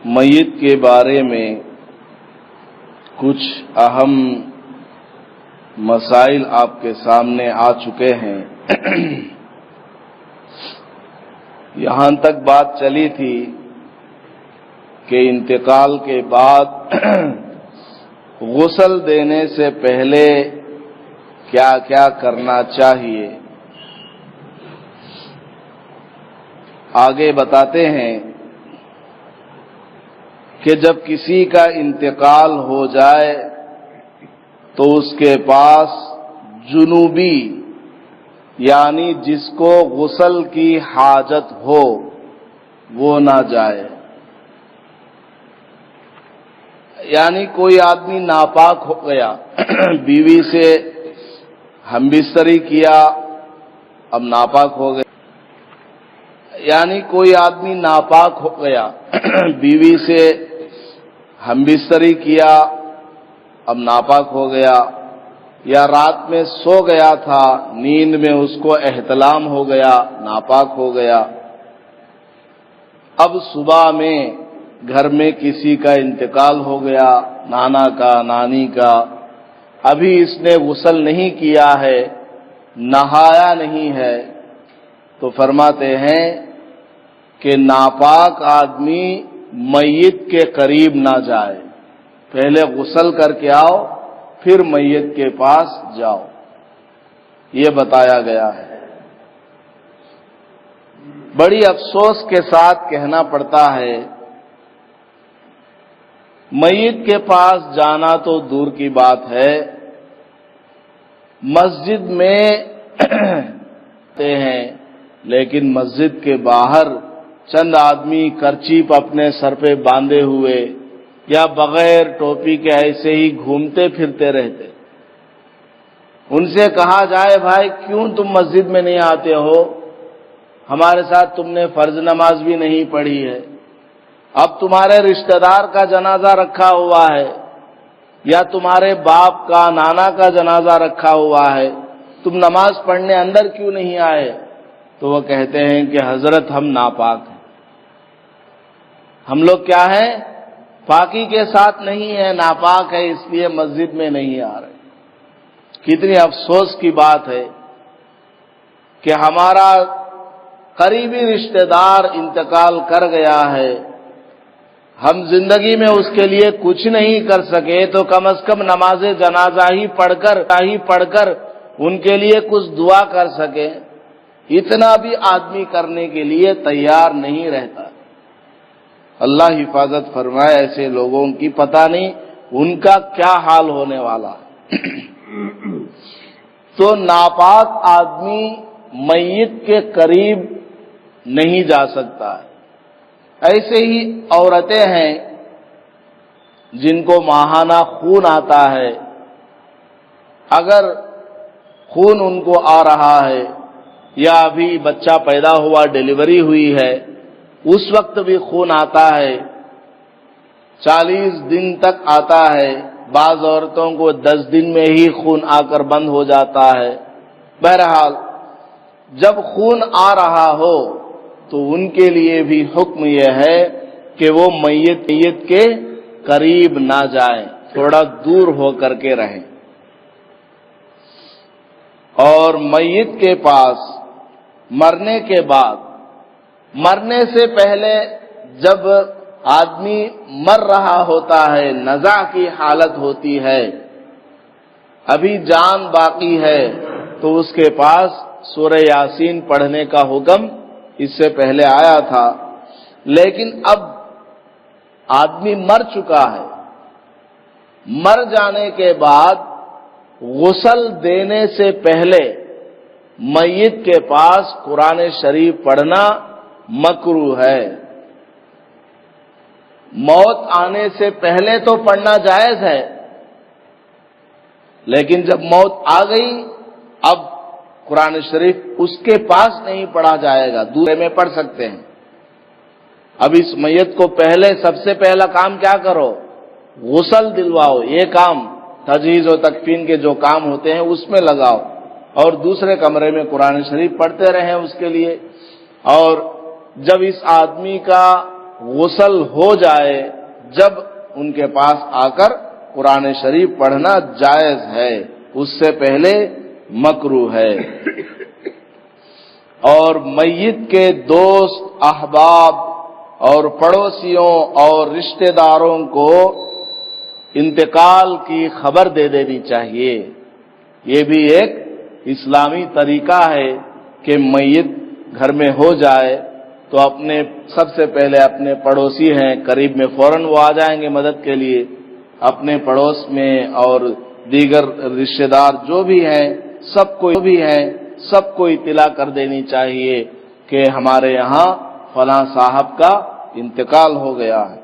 میت کے بارے میں کچھ اہم مسائل آپ کے سامنے آ چکے ہیں۔ یہاں تک بات چلی تھی کہ انتقال کے بعد غسل دینے سے پہلے کیا کیا کرنا چاہیے۔ آگے بتاتے ہیں کہ جب کسی کا انتقال ہو جائے تو اس کے پاس جنوبی یعنی جس کو غسل کی حاجت ہو وہ نہ جائے، یعنی کوئی آدمی ناپاک ہو گیا، بیوی سے ہم بستری کیا اب ناپاک ہو گیا، یعنی کوئی آدمی ناپاک ہو گیا، بیوی سے ہم بستری کیا اب ناپاک ہو گیا، یا رات میں سو گیا تھا نیند میں اس کو احتلام ہو گیا ناپاک ہو گیا، اب صبح میں گھر میں کسی کا انتقال ہو گیا، نانا کا نانی کا، ابھی اس نے غسل نہیں کیا ہے، نہایا نہیں ہے، تو فرماتے ہیں کہ ناپاک آدمی میت کے قریب نہ جائے، پہلے غسل کر کے آؤ پھر میت کے پاس جاؤ، یہ بتایا گیا ہے۔ بڑی افسوس کے ساتھ کہنا پڑتا ہے میت کے پاس جانا تو دور کی بات ہے، مسجد میں ہیں لیکن مسجد کے باہر چند آدمی کرچیپ اپنے سر پہ باندھے ہوئے یا بغیر ٹوپی کے ایسے ہی گھومتے پھرتے رہتے، ان سے کہا جائے بھائی کیوں تم مسجد میں نہیں آتے ہو، ہمارے ساتھ تم نے فرض نماز بھی نہیں پڑھی ہے، اب تمہارے رشتہ دار کا جنازہ رکھا ہوا ہے یا تمہارے باپ کا نانا کا جنازہ رکھا ہوا ہے، تم نماز پڑھنے اندر کیوں نہیں آئے؟ تو وہ کہتے ہیں کہ حضرت ہم ناپاک ہیں، ہم لوگ کیا ہیں، پاکی کے ساتھ نہیں ہے، ناپاک ہے، اس لیے مسجد میں نہیں آ رہے۔ کتنی افسوس کی بات ہے کہ ہمارا قریبی رشتہ دار انتقال کر گیا ہے، ہم زندگی میں اس کے لیے کچھ نہیں کر سکے تو کم از کم نماز جنازہ ہی پڑھ کر ان کے لیے کچھ دعا کر سکے، اتنا بھی آدمی کرنے کے لیے تیار نہیں رہتا۔ اللہ حفاظت فرمائے ایسے لوگوں کی، پتہ نہیں ان کا کیا حال ہونے والا ہے۔ تو ناپاک آدمی میت کے قریب نہیں جا سکتا ہے۔ ایسے ہی عورتیں ہیں جن کو ماہانہ خون آتا ہے، اگر خون ان کو آ رہا ہے یا ابھی بچہ پیدا ہوا ڈیلیوری ہوئی ہے اس وقت بھی خون آتا ہے، 40 دن تک آتا ہے، بعض عورتوں کو 10 دن میں ہی خون آ کر بند ہو جاتا ہے۔ بہرحال جب خون آ رہا ہو تو ان کے لیے بھی حکم یہ ہے کہ وہ میت کے قریب نہ جائیں، تھوڑا دور ہو کر کے رہیں، اور میت کے پاس مرنے کے بعد، مرنے سے پہلے جب آدمی مر رہا ہوتا ہے، نزع کی حالت ہوتی ہے، ابھی جان باقی ہے، تو اس کے پاس سورہ یاسین پڑھنے کا حکم اس سے پہلے آیا تھا، لیکن اب آدمی مر چکا ہے، مر جانے کے بعد غسل دینے سے پہلے میت کے پاس قرآن شریف پڑھنا مکروہ ہے۔ موت آنے سے پہلے تو پڑھنا جائز ہے، لیکن جب موت آ گئی اب قرآن شریف اس کے پاس نہیں پڑھا جائے گا، دوسرے میں پڑھ سکتے ہیں۔ اب اس میت کو پہلے سب سے پہلا کام کیا کرو، غسل دلواؤ، یہ کام تجہیز و تکفین کے جو کام ہوتے ہیں اس میں لگاؤ، اور دوسرے کمرے میں قرآن شریف پڑھتے رہیں اس کے لیے۔ اور جب اس آدمی کا غسل ہو جائے جب ان کے پاس آ کر قرآن شریف پڑھنا جائز ہے، اس سے پہلے مکروہ ہے۔ اور میت کے دوست، احباب اور پڑوسیوں اور رشتہ داروں کو انتقال کی خبر دے دینی چاہیے۔ یہ بھی ایک اسلامی طریقہ ہے کہ میت گھر میں ہو جائے تو سب سے پہلے اپنے پڑوسی ہیں قریب میں، فوراً وہ آ جائیں گے مدد کے لیے، اپنے پڑوس میں اور دیگر رشتہ دار جو بھی ہیں سب کو اطلاع کر دینی چاہیے کہ ہمارے یہاں فلاں صاحب کا انتقال ہو گیا ہے،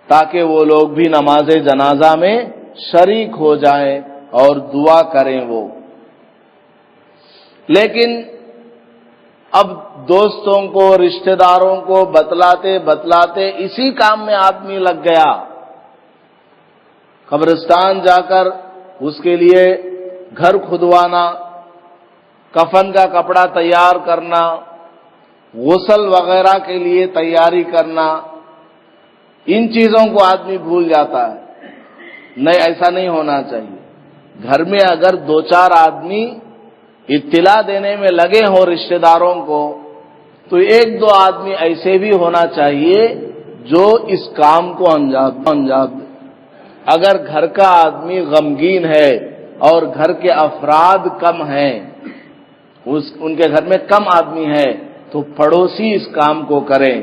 تاکہ وہ لوگ بھی نماز جنازہ میں شریک ہو جائیں اور دعا کریں وہ۔ لیکن اب دوستوں کو، رشتہ داروں کو بتلاتے اسی کام میں آدمی لگ گیا، قبرستان جا کر اس کے لیے گھر کھدوانا، کفن کا کپڑا تیار کرنا، غسل وغیرہ کے لیے تیاری کرنا، ان چیزوں کو آدمی بھول جاتا ہے۔ نہیں، ایسا نہیں ہونا چاہیے۔ گھر میں اگر 2-4 آدمی اطلاع دینے میں لگے ہوں رشتہ داروں کو، تو 1-2 آدمی ایسے بھی ہونا چاہیے جو اس کام کو انجام دے۔ اگر گھر کا آدمی غمگین ہے اور گھر کے افراد کم ہیں، ان کے گھر میں کم آدمی ہے، تو پڑوسی اس کام کو کریں۔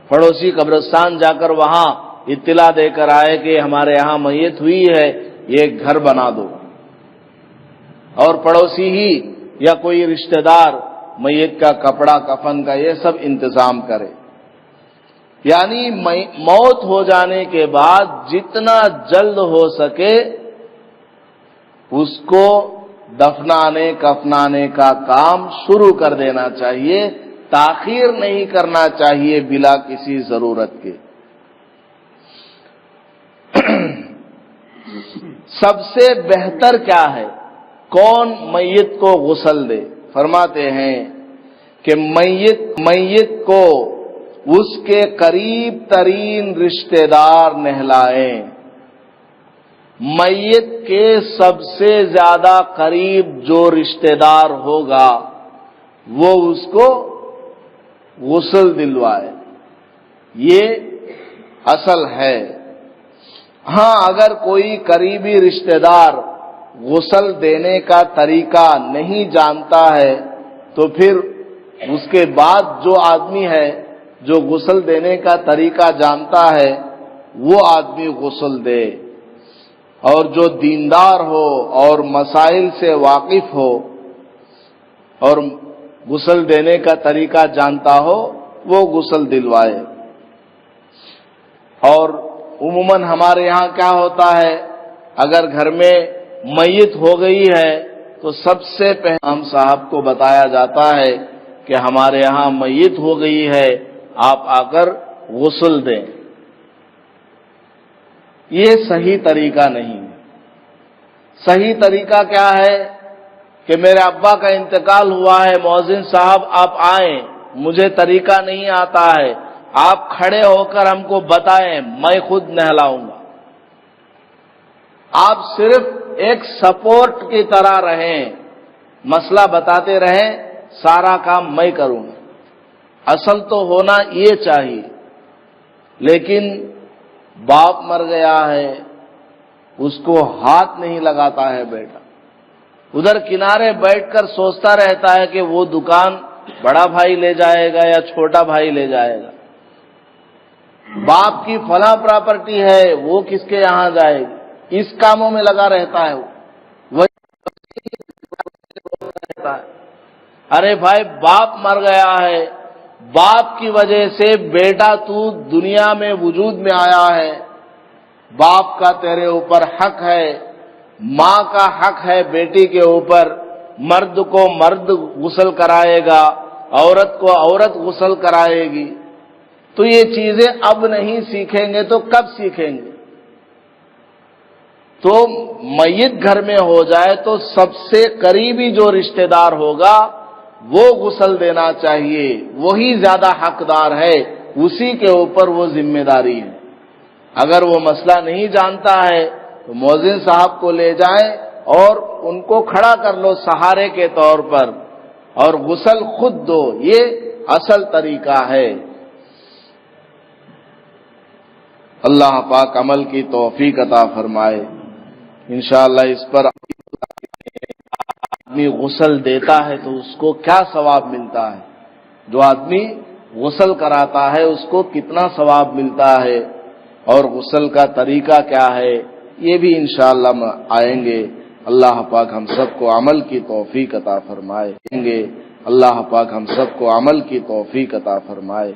پڑوسی قبرستان جا کر وہاں اطلاع دے کر آئے کہ ہمارے یہاں میت ہوئی ہے، یہ گھر بنا دو، اور پڑوسی ہی یا کوئی رشتہ دار میت کا کپڑا، کفن کا یہ سب انتظام کرے۔ یعنی موت ہو جانے کے بعد جتنا جلد ہو سکے اس کو دفنانے کفنانے کا کام شروع کر دینا چاہیے، تاخیر نہیں کرنا چاہیے بلا کسی ضرورت کے۔ سب سے بہتر کیا ہے؟ کون میت کو غسل دے؟ فرماتے ہیں کہ میت کو اس کے قریب ترین رشتہ دار نہلائیں۔ میت کے سب سے زیادہ قریب جو رشتہ دار ہوگا وہ اس کو غسل دلوائے، یہ اصل ہے۔ ہاں، اگر کوئی قریبی رشتہ دار غسل دینے کا طریقہ نہیں جانتا ہے تو پھر اس کے بعد جو آدمی ہے جو غسل دینے کا طریقہ جانتا ہے وہ آدمی غسل دے، اور جو دیندار ہو اور مسائل سے واقف ہو اور غسل دینے کا طریقہ جانتا ہو وہ غسل دلوائے۔ اور عموماً ہمارے یہاں کیا ہوتا ہے، اگر گھر میں میت ہو گئی ہے تو سب سے پہلے ہم صاحب کو بتایا جاتا ہے کہ ہمارے یہاں میت ہو گئی ہے، آپ آ کر غسل دیں۔ یہ صحیح طریقہ نہیں ہے۔ صحیح طریقہ کیا ہے کہ میرے ابا کا انتقال ہوا ہے، مؤذن صاحب آپ آئیں، مجھے طریقہ نہیں آتا ہے، آپ کھڑے ہو کر ہم کو بتائیں، میں خود نہلاؤں گا۔ آپ صرف ایک سپورٹ کی طرح رہیں، مسئلہ بتاتے رہیں، سارا کام میں کروں گا۔ اصل تو ہونا یہ چاہیے۔ لیکن باپ مر گیا ہے، اس کو ہاتھ نہیں لگاتا ہے بیٹا، ادھر کنارے بیٹھ کر سوچتا رہتا ہے کہ وہ دکان بڑا بھائی لے جائے گا یا چھوٹا بھائی لے جائے گا، باپ کی فلاں پراپرٹی ہے وہ کس کے یہاں جائے گی، اس کاموں میں لگا رہتا ہے وہ۔ ارے بھائی، باپ مر گیا ہے، باپ کی وجہ سے بیٹا تو دنیا میں وجود میں آیا ہے، باپ کا تیرے اوپر حق ہے، ماں کا حق ہے بیٹی کے اوپر، مرد کو مرد غسل کرائے گا، عورت کو عورت غسل کرائے گی۔ تو یہ چیزیں اب نہیں سیکھیں گے تو کب سیکھیں گے؟ تو میت گھر میں ہو جائے تو سب سے قریبی جو رشتہ دار ہوگا وہ غسل دینا چاہیے، وہی زیادہ حقدار ہے، اسی کے اوپر وہ ذمہ داری ہے۔ اگر وہ مسئلہ نہیں جانتا ہے تو مؤذن صاحب کو لے جائیں اور ان کو کھڑا کر لو سہارے کے طور پر، اور غسل خود دو، یہ اصل طریقہ ہے۔ اللہ پاک عمل کی توفیق عطا فرمائے۔ انشاءاللہ اس پر آدمی غسل دیتا ہے تو اس کو کیا ثواب ملتا ہے، جو آدمی غسل کراتا ہے اس کو کتنا ثواب ملتا ہے، اور غسل کا طریقہ کیا ہے، یہ بھی انشاءاللہ آئیں گے۔ اللہ پاک ہم سب کو عمل کی توفیق عطا فرمائے۔ اللہ پاک ہم سب کو عمل کی توفیق عطا فرمائے۔